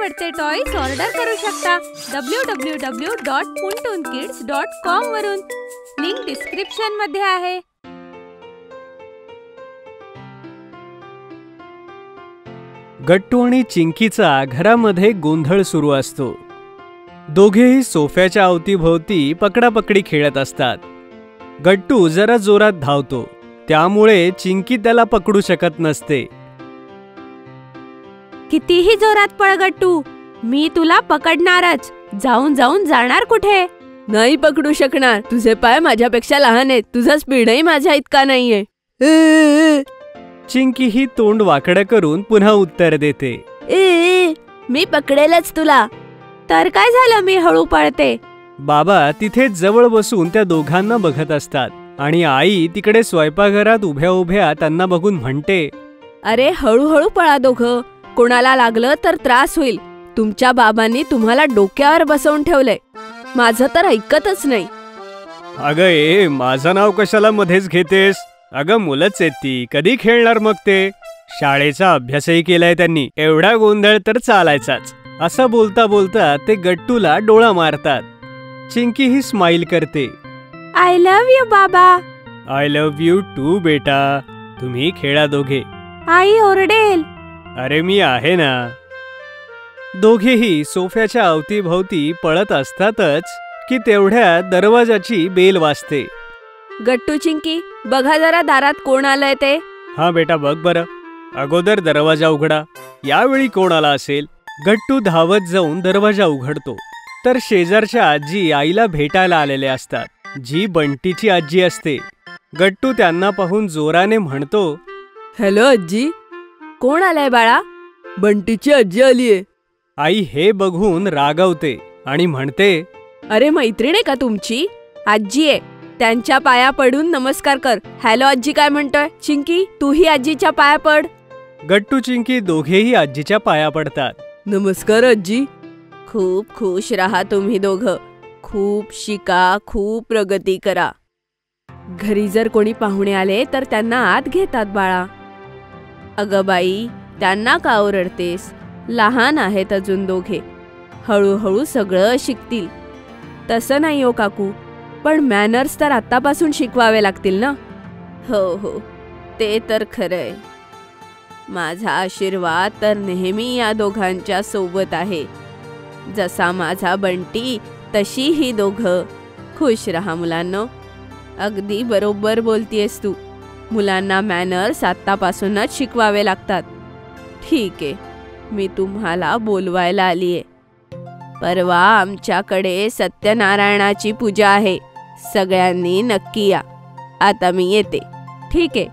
आवडते toys order करू शकता www.puntoonkids.com वरून. लिंक डिस्क्रिप्शन मध्ये आहे. गट्टू आणि चिंकीचा घरामध्ये गोंधळ सुरू असतो. दोघेही सोफ्याच्या अवतीभोवती पकडापकडी खेळत असतात. गट्टू जरा जोरात धावतो, त्यामुळे चिंकी त्याला पकडू शकत नसते. कितीही जोरात पळ गट्टू, मी तुला पकडणारच. जाऊन जाणार कुठे? नाही पकडू शकणार. तुझे पाय माझ्यापेक्षा लहान आहेत. तुझा स्पीडही माझ्या इतका नाहीये. चिंकी ही तोंड वाकडं करून पुन्हा उत्तर देते, मी पकडेलच तुला. तर काय झालं, मी हळू पळते. बाबा तिथे जवळ बसून त्या दोघांना बघत असतात आणि आई तिकडे स्वयंपाकघरात उभ्या उभ्या त्यांना बघून म्हणते, अरे हळूहळू पळा दोघं. कोणाला लागलं तर त्रास होईल. तुमच्या बाबांनी तुम्हाला डोक्यावर बसवून ठेवलंय. माझं तर ऐकतच नाही. अगं माझं नाव कशाला मध्येच घेतेस? अगं मुलंच आहेत ती, कधी खेळणार मग ते? शाळेचा अभ्यासही केलाय त्यांनी, एवढा गोंधळ तर चालायचाच. असं बोलता बोलता ते गट्टूला डोळा मारतात. चिंकी ही स्माइल करते. आय लव्ह यू बाबा. आय लव्ह यू टू बेटा. तुम्ही खेळा दोघे. आई ओरडेल. अरे मी आहे ना. दोघेही सोफ्याच्या अवतीभोवती पळत असतातच की तेवढ्या दरवाजाची बेल वाजते. गट्टू चिंकी बघा जरा दारात कोण आलंय ते. हा बेटा बघ बरं. अगोदर दरवाजा उघडा. यावेळी कोण आला असेल? गट्टू धावत जाऊन दरवाजा उघडतो तर शेजारच्या आजी आईला भेटायला आलेले असतात, जी बंटीची आजी असते. गट्टू त्यांना पाहून जोराने म्हणतो, हॅलो आजी. कोण आलाय बाळा? बंटीची आजी आलीये. आई हे बघून रागावते आणि म्हणते, अरे मैत्रीण आहे का तुमची? आजी आहे, त्यांच्या पाया पडून नमस्कार कर. हॅलो आजी काय म्हणतोय? चिंकी तूही आजीच्या पाया पड. गट्टू चिंकी दोघेही आजीच्या पाया पडतात. नमस्कार आजी. खूप खुश राहा तुम्ही दोघं. खूप शिका, खूप प्रगती करा. घरी जर कोणी पाहुणे आले तर त्यांना आत घेतात बाळा. अगं बाई, त्यांना का ओरडतेस? लहान आहेत अजून दोघे, हळूहळू सगळं शिकतील. तसं नाही हो काकू, पण मॅनर्स तर आत्तापासून शिकवावे लागतील ना. हो ते तर खरंय. माझा आशीर्वाद तर नेहमी या दोघांच्या सोबत आहे. जसा माझा बंटी तशी ही दोघं. खुश राहा मुलांनो. अगदी बरोबर बोलतीयस तू. मुलांना मॅनर्स आत्तापासूनच शिकवावे लागतात. ठीक आहे, मी तुम्हाला बोलवायला आलीये. परवा आमच्याकडे सत्यनारायणाची पूजा आहे. सगळ्यांनी नक्की या. आता मी येते. ठीक आहे,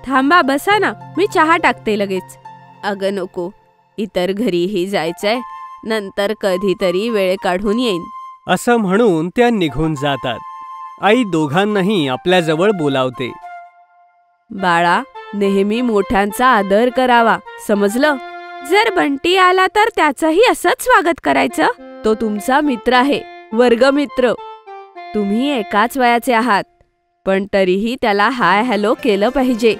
थांबा बसा ना, मी चहा टाकते लगेच. अगं नको, इतर घरीही जायचंय. नंतर कधीतरी वेळ काढून येईन. असं म्हणून त्या निघून जातात. आई दोघांनाही आपल्याजवळ बोलावते. बाळा, नेहमी मोठ्यांचा आदर करावा, समजलं? जर बंटी आला तर त्याचंही असंच स्वागत करायचं. तो तुमचा मित्र आहे, वर्गमित्र. तुम्ही एकाच वयाचे आहात, पण तरीही त्याला हाय हॅलो केलं पाहिजे.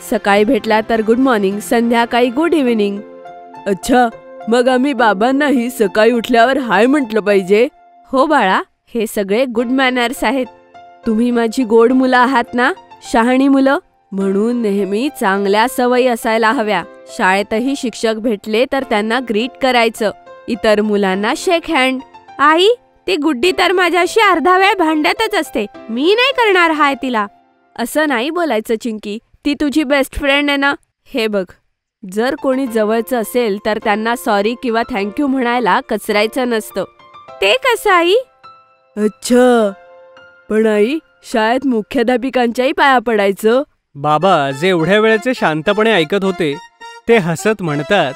सकाळी भेटला तर गुड मॉर्निंग, संध्याकाळी गुड इव्हिनिंग. अच्छा, मग आम्ही बाबांनाही सकाळी उठल्यावर हाय म्हटलं पाहिजे? हो बाळा, हे सगळे गुड मॅनर्स आहेत. तुम्ही माझी गोड मुलं आहात ना, शहाणी मुलं. म्हणून नेहमी चांगल्या सवयी असायला हव्या. शाळेतही शिक्षक भेटले तर त्यांना ग्रीट करायचं. इतर मुलांना शेक हँड. आई, ती गुड्डी तर माझ्याशी अर्धा वेळ भांडतच असते. मी नाही करणार हाय तिला. असं नाही बोलायचं चिंकी, ती तुझी बेस्ट फ्रेंड आहे ना. हे बघ, जर कोणी जवळचं असेल तर त्यांना सॉरी किंवा थँक्यू म्हणायला कचरायचं नसतं. ते कसं आई? अच्छा, पण आई, शाळेत मुख्याध्यापिकांच्याही पाया पडायचं. बाबा जे एवढ्या वेळेचे शांतपणे ऐकत होते ते हसत म्हणतात,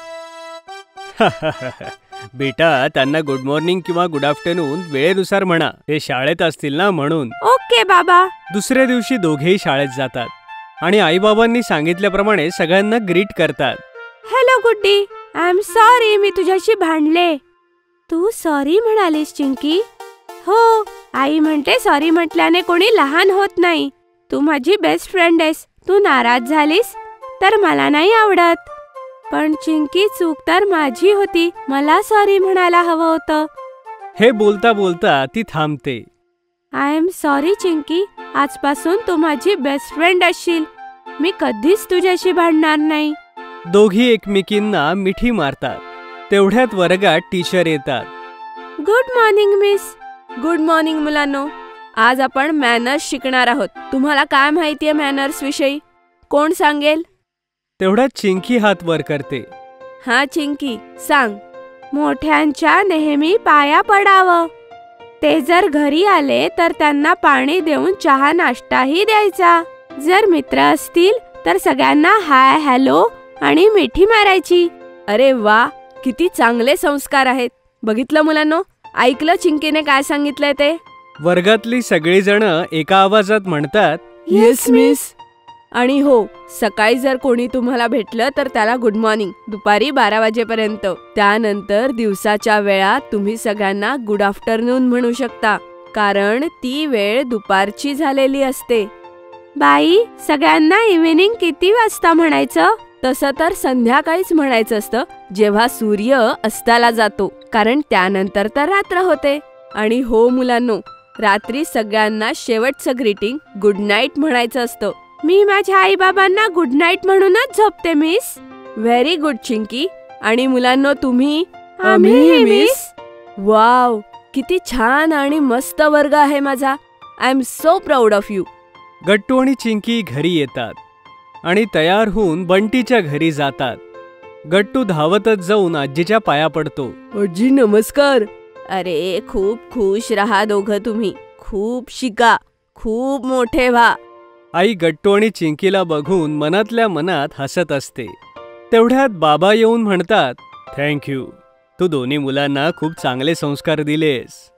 बेटा त्यांना गुड मॉर्निंग किंवा गुड आफ्टरनून वेळेनुसार म्हणा. ते शाळेत असतील ना म्हणून. ओके बाबा. दुसऱ्या दिवशी दोघेही शाळेत जातात आणि आईबाबांनी सांगितल्याप्रमाणे सगळ्यांना ग्रीट करतात. Hello Guddi, I am sorry, मी तुझ्याशी भांडले. तू सॉरी म्हणालीस चिंकी? हो, आई म्हणते सॉरी म्हटल्याने कोणी लहान होत नाही. तू माझी बेस्ट फ्रेंड आहेस. तू नाराज झालीस तर मला नाही आवडत. पण चिंकी, चूक तर माझी होती. मला सॉरी म्हणायला हवं होतं. हे बोलता बोलता ती थांबते. I am sorry Chinki. आजपासून तू माझी बेस्ट फ्रेंड असशील. मी कधीच तुझ्याशी भांडणार नाही. दोघी एकमेकींना मिठी मारतात. तेवढ्यात वर्गात टीचर येतात. Good morning miss. Good morning मुलांनो. आज आपण मॅनर्स शिकणार आहोत. तुम्हाला काय माहितीये मॅनर्स विषयी? कोण सांगेल? तेवढ्यात चिंकी हात वर करते. हा चिंकी, सांग. मोठ्यांच्या नेहमी पाया पडावं. ते जर घरी आले तर त्यांना पाणी देऊन चहा नाश्ताही द्यायचा. जर मित्र असतील तर सगळ्यांना हाय हॅलो आणि मिठी मारायची. अरे वा, किती चांगले संस्कार आहेत. बघितलं मुलांनो, ऐकलं चिंकीने काय सांगितलंय ते? वर्गातली सगळीजण एका आवाजात म्हणतात, येस मिस. आणि हो, सकाळी जर कोणी तुम्हाला भेटलं तर त्याला गुड मॉर्निंग. दुपारी 12 वाजेपर्यंत. त्यानंतर दिवसाच्या वेळात तुम्ही सगळ्यांना गुड आफ्टरनून म्हणू शकता, कारण ती वेळ दुपारची झालेली असते. बाई, सगळ्यांना इव्हिनिंग किती वाजता म्हणायचं? तसं तर संध्याकाळीच म्हणायचं असतं, जेव्हा सूर्य अस्ताला जातो, कारण त्यानंतर तर रात्र होते. आणि हो मुलांनो, रात्री सगळ्यांना शेवटचं ग्रीटिंग गुड नाईट म्हणायचं असतं. मी माझ्या आई बाबांना गुड नाईट म्हणूनच झोपते मिस. Very good Chinki. आणि मुलांनो तुम्ही? आम्हीही मिस. वाव, किती छान आणि मस्त वर्ग आहे माझा. I am so proud of you. Gattu आणि चिंकी घरी येतात आणि तयार होऊन बंटीच्या घरी जातात. गट्टू धावतच जाऊन आजीच्या पाया पडतो. आजी नमस्कार. अरे खूप खुश राहा दोघं तुम्ही. खूप शिका, खूप मोठे व्हा. आई गट्टू आणि चिंकीला बघून मनातल्या मनात हसत असते. तेवढ्यात बाबा येऊन म्हणतात, थँक्यू. तू दोन्ही मुलांना खूप चांगले संस्कार दिलेस.